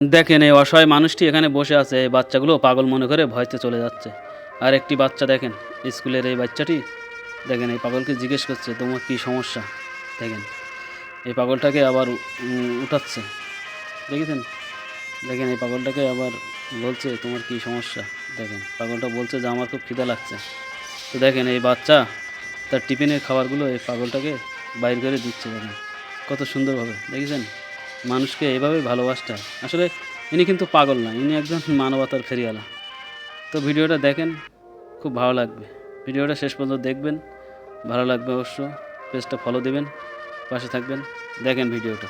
দেখেন এই অসহায় মানুষটি এখানে বসে আছে, এই বাচ্চাগুলো পাগল মনে করে ভয়তে চলে যাচ্ছে। আর একটি বাচ্চা দেখেন, স্কুলের এই বাচ্চাটি দেখেন এই পাগলকে জিজ্ঞেস করছে তোমার কী সমস্যা। দেখেন এই পাগলটাকে আবার উঠাচ্ছে, দেখেছেন? দেখেন এই পাগলটাকে আবার বলছে তোমার কী সমস্যা। দেখেন পাগলটা বলছে যে আমার খুব খিদা লাগছে। তো দেখেন এই বাচ্চা তার টিফিনের খাবারগুলো এই পাগলটাকে বাইর করে দিচ্ছে। দেখেন কত সুন্দরভাবে, দেখেছেন? মানুষকে এভাবে ভালোবাসতে হয়। আসলে ইনি কিন্তু পাগল না, ইনি একজন মানবতার ফেরিওয়ালা। তো ভিডিওটা দেখেন, খুব ভালো লাগবে। ভিডিওটা শেষ পর্যন্ত দেখবেন, ভালো লাগবে অবশ্য। পেজটা ফলো দিবেন, পাশে থাকবেন, দেখেন ভিডিওটা।